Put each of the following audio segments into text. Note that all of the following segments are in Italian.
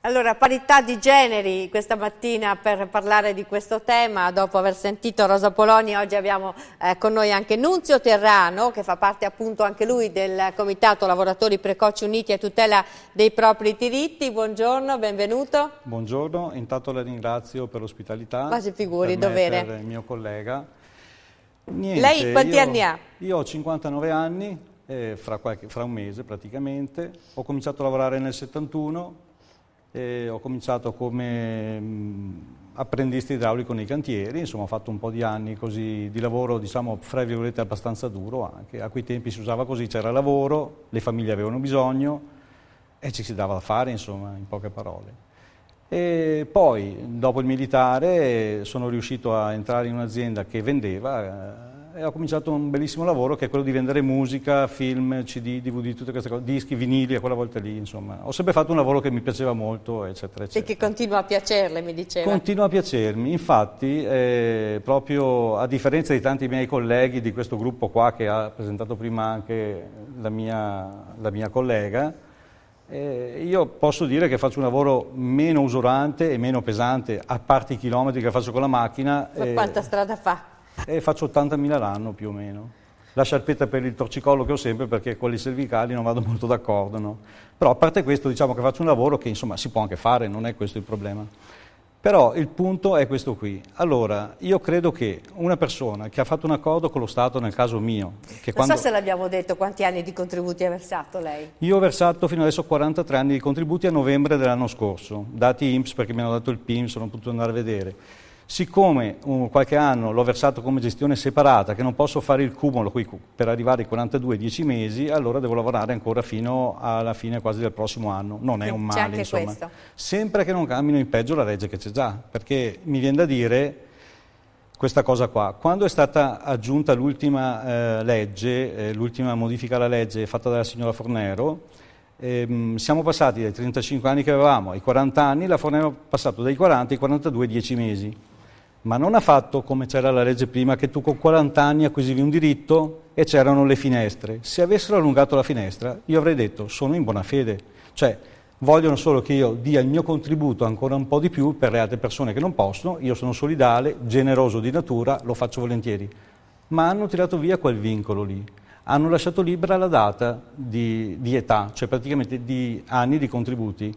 Allora, parità di generi questa mattina per parlare di questo tema, dopo aver sentito Rosa Poloni, oggi abbiamo con noi anche Nunzio Terrano, che fa parte appunto anche lui del Comitato Lavoratori Precoci Uniti a tutela dei propri diritti. Buongiorno, benvenuto. Buongiorno, intanto la ringrazio per l'ospitalità. Ma si figuri, per me, dovere. per il mio collega. Niente, Lei quanti anni ha? Io ho 59 anni, fra un mese praticamente. Ho cominciato a lavorare nel 71. Ho cominciato come apprendista idraulico nei cantieri, insomma ho fatto un po' di anni così di lavoro, diciamo, fra virgolette abbastanza duro anche. A quei tempi si usava così, c'era lavoro, le famiglie avevano bisogno e ci si dava da fare, insomma, in poche parole. E poi, dopo il militare, sono riuscito a entrare in un'azienda che vendeva e ho cominciato un bellissimo lavoro che è quello di vendere musica, film, CD, DVD, tutte queste cose, dischi, vinili, a quella volta lì, insomma. Ho sempre fatto un lavoro che mi piaceva molto, eccetera, eccetera. E che continua a piacerle, mi diceva. Continua a piacermi, infatti, proprio a differenza di tanti miei colleghi di questo gruppo qua, che ha presentato prima anche la mia collega, io posso dire che faccio un lavoro meno usurante e meno pesante, a parte i chilometri che faccio con la macchina. Ma quanta strada fa? Faccio 80.000 l'anno più o meno. La sciarpetta per il torcicollo che ho sempre, perché con le cervicali non vado molto d'accordo, no? Però a parte questo, diciamo che faccio un lavoro che insomma si può anche fare, non è questo il problema. Però il punto è questo qui. Allora, io credo che una persona che ha fatto un accordo con lo Stato, nel caso mio... Non so se l'abbiamo detto quanti anni di contributi ha versato lei. Io ho versato fino adesso 43 anni di contributi a novembre dell'anno scorso, dati INPS perché mi hanno dato il PIN, sono potuto andare a vedere. Siccome qualche anno l'ho versato come gestione separata, che non posso fare il cumulo per arrivare ai 42 10 mesi, allora devo lavorare ancora fino alla fine quasi del prossimo anno. Non è un male, anche insomma. Questo. Sempre che non cammino in peggio la legge che c'è già, perché mi viene da dire questa cosa qua. Quando è stata aggiunta l'ultima legge, l'ultima modifica alla legge fatta dalla signora Fornero, siamo passati dai 35 anni che avevamo ai 40 anni, la Fornero è passato dai 40 ai 42 10 mesi. Ma non ha fatto come c'era la legge prima, che tu con 40 anni acquisivi un diritto e c'erano le finestre. Se avessero allungato la finestra, io avrei detto sono in buona fede, cioè vogliono solo che io dia il mio contributo ancora un po' di più per le altre persone che non possono, io sono solidale, generoso di natura, lo faccio volentieri. Ma hanno tirato via quel vincolo lì, hanno lasciato libera la data di età, cioè praticamente di anni di contributi.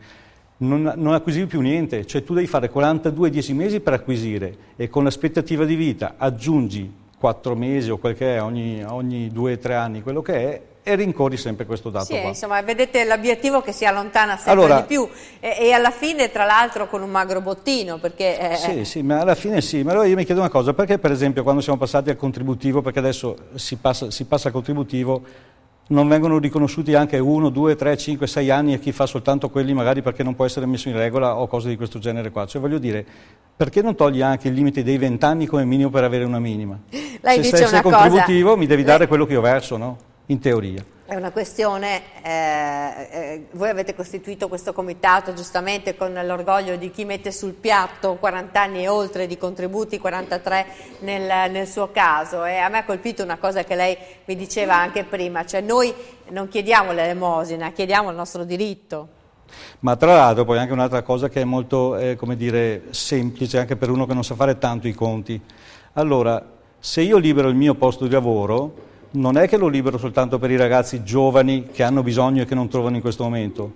Non acquisivi più niente, cioè tu devi fare 42 10 mesi per acquisire e con l'aspettativa di vita aggiungi 4 mesi o quel che è ogni 2-3 anni, quello che è, e rincorri sempre questo dato sì, qua. Insomma, vedete l'obiettivo che si allontana sempre di più e alla fine tra l'altro con un magro bottino perché... Sì, ma alla fine sì, ma allora io mi chiedo una cosa, perché per esempio quando siamo passati al contributivo, perché adesso si passa al contributivo, non vengono riconosciuti anche 1, 2, 3, 5, 6 anni a chi fa soltanto quelli magari perché non può essere messo in regola o cose di questo genere qua. Cioè voglio dire, perché non togli anche il limite dei 20 anni come minimo per avere una minima? Lei dice Se sei contributivo mi devi dare quello che io verso, no? In teoria. È una questione, voi avete costituito questo comitato giustamente con l'orgoglio di chi mette sul piatto 40 anni e oltre di contributi, 43 nel suo caso, e a me ha colpito una cosa che lei mi diceva anche prima, cioè noi non chiediamo l'elemosina, chiediamo il nostro diritto. Ma tra l'altro poi anche un'altra cosa che è molto, come dire, semplice anche per uno che non sa fare tanto i conti. Allora, se io libero il mio posto di lavoro, non è che lo libero soltanto per i ragazzi giovani che hanno bisogno e che non trovano in questo momento,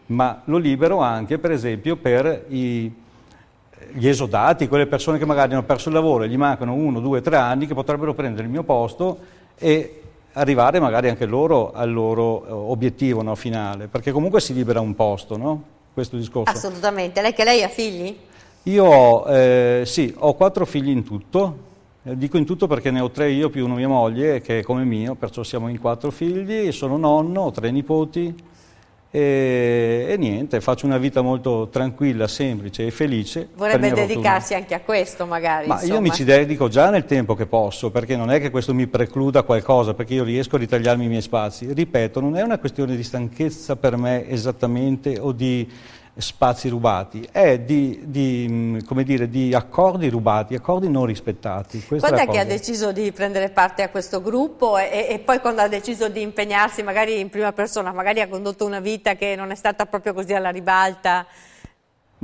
ma lo libero anche, per esempio, per gli esodati, quelle persone che magari hanno perso il lavoro e gli mancano 1, 2, 3 anni, che potrebbero prendere il mio posto e arrivare magari anche loro al loro obiettivo, no, finale, perché comunque si libera un posto, no? Questo discorso. Assolutamente. Lei ha figli? Io ho 4 figli in tutto. Dico in tutto perché ne ho 3 io più una mia moglie che è come mio, perciò siamo in 4 figli, sono nonno, ho 3 nipoti e niente, faccio una vita molto tranquilla, semplice e felice. Vorrebbe dedicarsi anche a questo magari? Ma insomma, io mi ci dedico già nel tempo che posso, perché non è che questo mi precluda qualcosa, perché io riesco a ritagliarmi i miei spazi. Ripeto, non è una questione di stanchezza per me esattamente o di spazi rubati, è come dire, di accordi rubati, accordi non rispettati. Quando è che ha deciso di prendere parte a questo gruppo e poi quando ha deciso di impegnarsi magari in prima persona, magari ha condotto una vita che non è stata proprio così alla ribalta?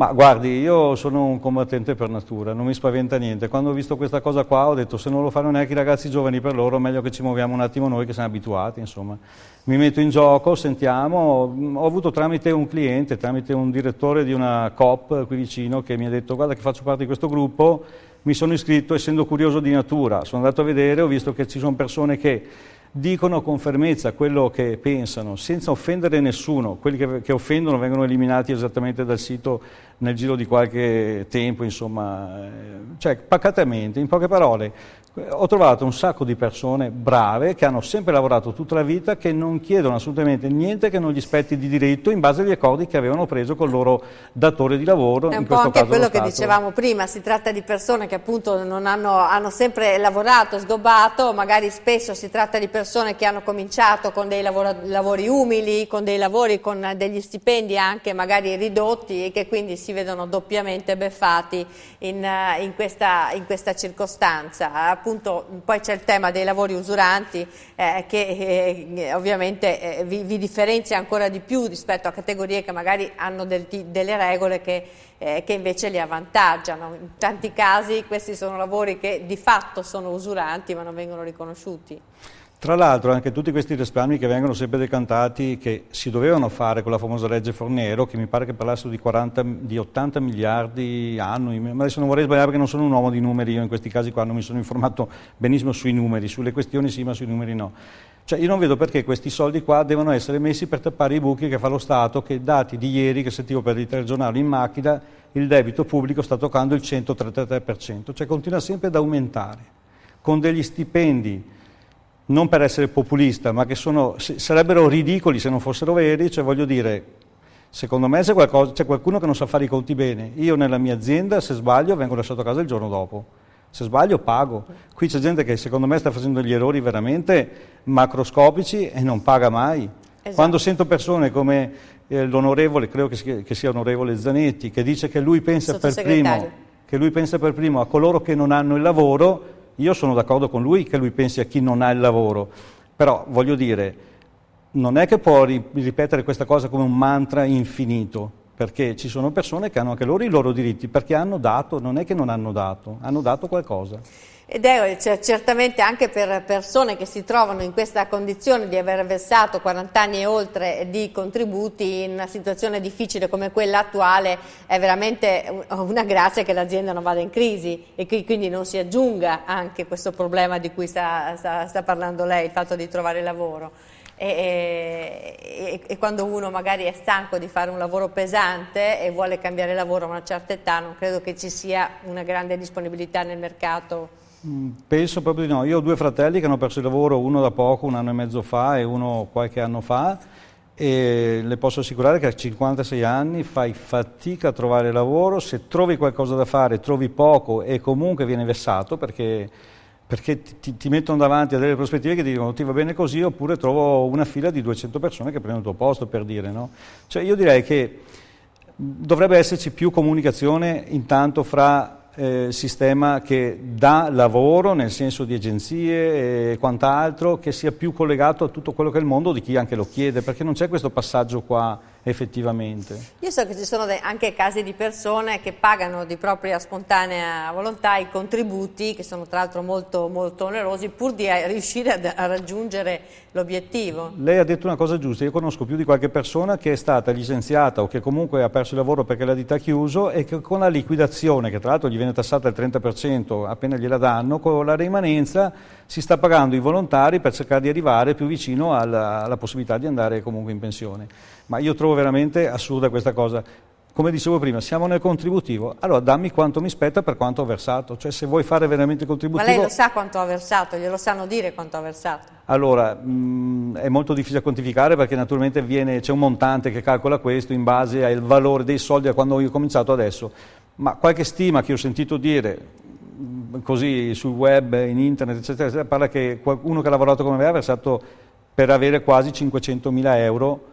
Ma guardi, io sono un combattente per natura, non mi spaventa niente. Quando ho visto questa cosa qua ho detto se non lo fanno neanche i ragazzi giovani per loro, meglio che ci muoviamo un attimo noi che siamo abituati, insomma. Mi metto in gioco, sentiamo, ho avuto tramite un cliente, tramite un direttore di una Coop qui vicino che mi ha detto guarda che faccio parte di questo gruppo, mi sono iscritto essendo curioso di natura, sono andato a vedere, ho visto che ci sono persone che dicono con fermezza quello che pensano, senza offendere nessuno. Quelli che offendono vengono eliminati esattamente dal sito nel giro di qualche tempo, insomma, cioè pacatamente, in poche parole. Ho trovato un sacco di persone brave che hanno sempre lavorato tutta la vita, che non chiedono assolutamente niente che non gli spetti di diritto in base agli accordi che avevano preso col loro datore di lavoro. È un po' anche quello che dicevamo prima, si tratta di persone che appunto non hanno sempre lavorato, sgobbato, magari spesso si tratta di persone che hanno cominciato con dei lavori umili, con dei lavori con degli stipendi anche magari ridotti e che quindi si vedono doppiamente beffati in questa circostanza. Appunto poi c'è il tema dei lavori usuranti che ovviamente vi differenzia ancora di più rispetto a categorie che magari hanno delle regole che invece li avvantaggiano. In tanti casi questi sono lavori che di fatto sono usuranti ma non vengono riconosciuti. Tra l'altro anche tutti questi risparmi che vengono sempre decantati, che si dovevano fare con la famosa legge Fornero, che mi pare che parlassero di 80 miliardi annui, ma adesso non vorrei sbagliare perché non sono un uomo di numeri, io in questi casi qua non mi sono informato benissimo sui numeri, sulle questioni sì ma sui numeri no. Cioè io non vedo perché questi soldi qua devono essere messi per tappare i buchi che fa lo Stato, che dati di ieri che sentivo per il telegiornale in macchina, il debito pubblico sta toccando il 133%, cioè continua sempre ad aumentare, con degli stipendi non per essere populista, ma che sarebbero ridicoli se non fossero veri, cioè voglio dire, secondo me c'è qualcuno che non sa fare i conti bene. Io nella mia azienda, se sbaglio, vengo lasciato a casa il giorno dopo. Se sbaglio pago. Qui c'è gente che secondo me sta facendo degli errori veramente macroscopici e non paga mai. Esatto. Quando sento persone come l'onorevole, credo che sia onorevole Zanetti, che dice che lui pensa per primo a coloro che non hanno il lavoro, io sono d'accordo con lui che lui pensi a chi non ha il lavoro, però voglio dire, non è che può ripetere questa cosa come un mantra infinito, perché ci sono persone che hanno anche loro i loro diritti, perché hanno dato, non è che non hanno dato qualcosa. Ed è certamente anche per persone che si trovano in questa condizione di aver versato 40 anni e oltre di contributi in una situazione difficile come quella attuale, è veramente una grazia che l'azienda non vada in crisi e che quindi non si aggiunga anche questo problema di cui sta parlando lei, il fatto di trovare lavoro. E quando uno magari è stanco di fare un lavoro pesante e vuole cambiare lavoro a una certa età, non credo che ci sia una grande disponibilità nel mercato. Penso proprio di no. Io ho due fratelli che hanno perso il lavoro, uno da poco, un anno e mezzo fa e uno qualche anno fa, e le posso assicurare che a 56 anni fai fatica a trovare lavoro, se trovi qualcosa da fare trovi poco e comunque viene vessato perché ti mettono davanti a delle prospettive che ti dicono ti va bene così, oppure trovo una fila di 200 persone che prendono il tuo posto, per dire, no? Cioè io direi che dovrebbe esserci più comunicazione intanto fra sistema che dà lavoro, nel senso di agenzie e quant'altro, che sia più collegato a tutto quello che è il mondo di chi anche lo chiede, perché non c'è questo passaggio qua effettivamente. Io so che ci sono anche casi di persone che pagano di propria spontanea volontà i contributi, che sono tra l'altro molto, molto onerosi, pur di riuscire a raggiungere l'obiettivo. Lei ha detto una cosa giusta, io conosco più di qualche persona che è stata licenziata o che comunque ha perso il lavoro perché la ditta ha chiuso e che con la liquidazione, che tra l'altro gli viene tassata il 30% appena gliela danno, con la rimanenza si sta pagando i volontari per cercare di arrivare più vicino alla possibilità di andare comunque in pensione. Ma io trovo veramente assurda questa cosa. Come dicevo prima, siamo nel contributivo, allora dammi quanto mi spetta per quanto ho versato, cioè se vuoi fare veramente contributivo... Ma lei lo sa quanto ha versato, glielo sanno dire quanto ha versato? Allora, è molto difficile quantificare perché naturalmente c'è un montante che calcola questo in base al valore dei soldi a quando io ho cominciato adesso, ma qualche stima che ho sentito dire così sul web, in internet, eccetera, eccetera, parla che uno che ha lavorato come me ha versato per avere quasi 500.000 euro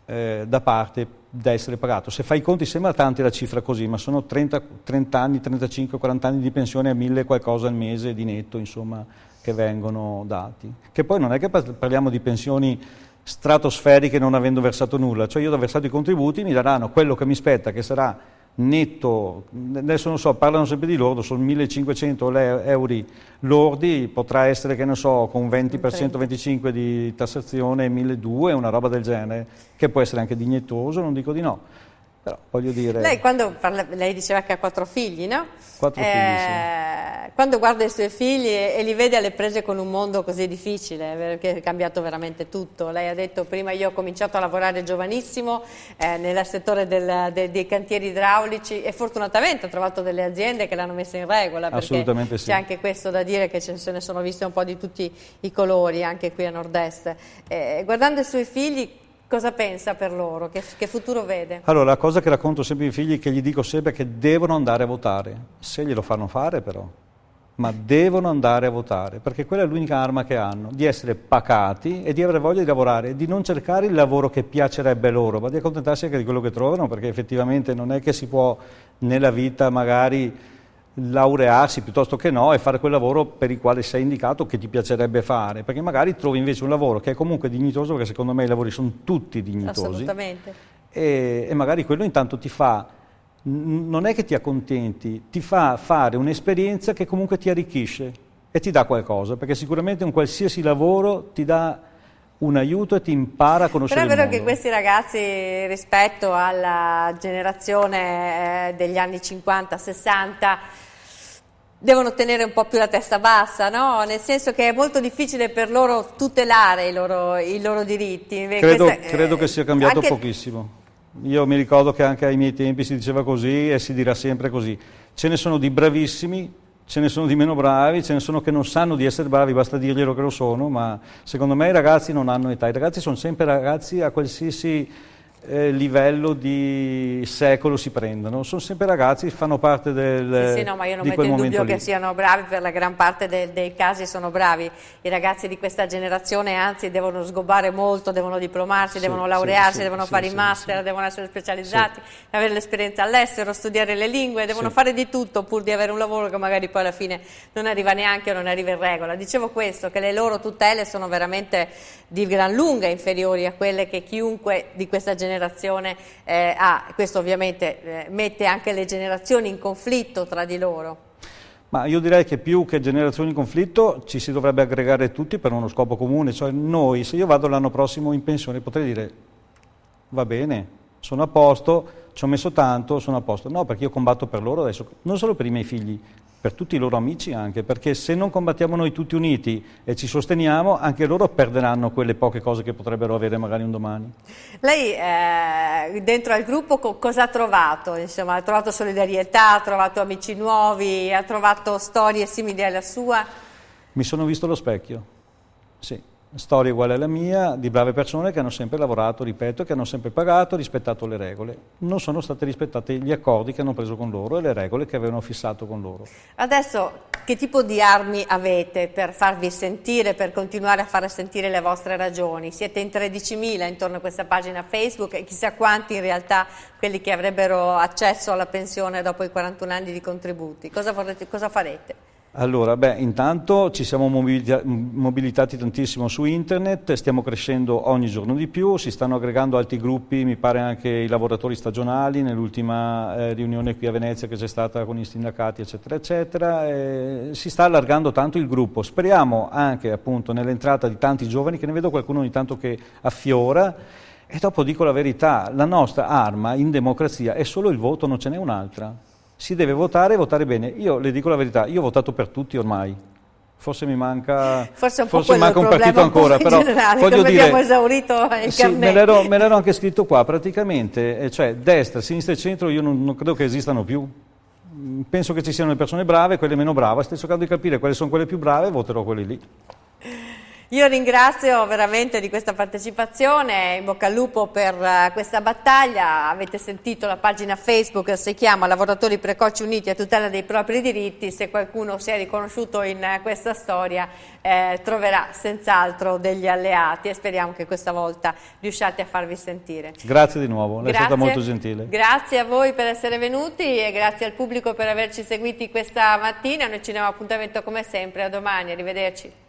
da parte da essere pagato. Se fai i conti sembra tante la cifra così, ma sono 30 anni, 35, 40 anni di pensione a 1000 qualcosa al mese di netto, insomma, che vengono dati. Che poi non è che parliamo di pensioni stratosferiche non avendo versato nulla, cioè io ho versato i contributi, mi daranno quello che mi spetta, che sarà netto, adesso non so, parlano sempre di lordo, sono 1.500 euro lordi, potrà essere, che ne so, con 20%, 25% di tassazione, 1.200, una roba del genere, che può essere anche dignitoso, non dico di no. Però voglio dire... Lei quando parla, lei diceva che ha 4 figli, no? 4 figli, sì. Quando guarda i suoi figli e li vede alle prese con un mondo così difficile, perché è cambiato veramente tutto. Lei ha detto prima, io ho cominciato a lavorare giovanissimo nel settore dei cantieri idraulici e fortunatamente ho trovato delle aziende che l'hanno messa in regola, perché assolutamente sì. C'è anche questo da dire, che se ne sono viste un po' di tutti i colori anche qui a Nord-Est. Guardando i suoi figli, cosa pensa per loro? Che futuro vede? Allora, la cosa che racconto sempre ai figli, che gli dico sempre, è che devono andare a votare, se glielo fanno fare però, ma devono andare a votare, perché quella è l'unica arma che hanno, di essere pacati e di avere voglia di lavorare, di non cercare il lavoro che piacerebbe loro, ma di accontentarsi anche di quello che trovano, perché effettivamente non è che si può nella vita magari laurearsi piuttosto che no e fare quel lavoro per il quale sei indicato, che ti piacerebbe fare, perché magari trovi invece un lavoro che è comunque dignitoso, perché secondo me i lavori sono tutti dignitosi. Assolutamente. E magari quello intanto ti fa, non è che ti accontenti, ti fa fare un'esperienza che comunque ti arricchisce e ti dà qualcosa, perché sicuramente un qualsiasi lavoro ti dà un aiuto e ti impara a conoscere il mondo. Però è vero che questi ragazzi, rispetto alla generazione degli anni 50-60, devono tenere un po' più la testa bassa, no? Nel senso che è molto difficile per loro tutelare i loro diritti. Credo che sia cambiato pochissimo. Io mi ricordo che anche ai miei tempi si diceva così e si dirà sempre così. Ce ne sono di bravissimi, ce ne sono di meno bravi, ce ne sono che non sanno di essere bravi, basta dirglielo che lo sono, ma secondo me i ragazzi non hanno età, i ragazzi sono sempre ragazzi a qualsiasi livello di secolo si prendono, sono sempre ragazzi, fanno parte del sì, no, ma io non di metto quel in dubbio momento che lì. siano bravi, per la gran parte dei casi sono bravi. I ragazzi di questa generazione anzi devono sgobbare molto, devono diplomarsi, Sì, devono laurearsi, sì, devono sì, fare i sì, master, sì. devono essere specializzati, avere l'esperienza all'estero, studiare le lingue, devono fare di tutto pur di avere un lavoro che magari poi alla fine non arriva neanche o non arriva in regola. Dicevo questo, che le loro tutele sono veramente di gran lunga inferiori a quelle che chiunque di questa generazione ha. Questo ovviamente mette anche le generazioni in conflitto tra di loro. Ma io direi che più che generazioni in conflitto ci si dovrebbe aggregare tutti per uno scopo comune, cioè noi, se io vado l'anno prossimo in pensione, potrei dire va bene, sono a posto, ci ho messo tanto, sono a posto. No, perché io combatto per loro adesso, non solo per i miei figli, per tutti i loro amici anche, perché se non combattiamo noi tutti uniti e ci sosteniamo, anche loro perderanno quelle poche cose che potrebbero avere magari un domani. Lei dentro al gruppo cosa ha trovato? Insomma, ha trovato solidarietà, ha trovato amici nuovi, ha trovato storie simili alla sua? Mi sono visto allo specchio, sì. Storia uguale alla mia, di brave persone che hanno sempre lavorato, ripeto, che hanno sempre pagato, rispettato le regole. Non sono stati rispettati gli accordi che hanno preso con loro e le regole che avevano fissato con loro. Adesso, che tipo di armi avete per farvi sentire, per continuare a far sentire le vostre ragioni? Siete in 13.000 intorno a questa pagina Facebook e chissà quanti in realtà quelli che avrebbero accesso alla pensione dopo i 41 anni di contributi. Cosa farete? Allora, intanto ci siamo mobilitati tantissimo su internet, stiamo crescendo ogni giorno di più, si stanno aggregando altri gruppi, mi pare anche i lavoratori stagionali, nell'ultima riunione qui a Venezia che c'è stata con i sindacati, eccetera, eccetera, si sta allargando tanto il gruppo. Speriamo anche appunto nell'entrata di tanti giovani, che ne vedo qualcuno ogni tanto che affiora, e dopo dico la verità, la nostra arma in democrazia è solo il voto, non ce n'è un'altra. Si deve votare e votare bene. Io le dico la verità, io ho votato per tutti ormai. Forse mi manca, forse manca un partito ancora, però generale, voglio come dire, abbiamo esaurito il carnet. me l'ero anche scritto qua, praticamente, cioè destra, sinistra e centro io non credo che esistano più. Penso che ci siano le persone brave e quelle meno brave, sto cercando di capire quali sono quelle più brave e voterò quelle lì. Io ringrazio veramente di questa partecipazione, in bocca al lupo per questa battaglia. Avete sentito la pagina Facebook, si chiama Lavoratori Precoci Uniti a tutela dei propri diritti. Se qualcuno si è riconosciuto in questa storia troverà senz'altro degli alleati e speriamo che questa volta riusciate a farvi sentire. Grazie di nuovo, lei è stata molto gentile. Grazie a voi per essere venuti e grazie al pubblico per averci seguiti questa mattina. Noi ci diamo appuntamento come sempre, a domani, arrivederci.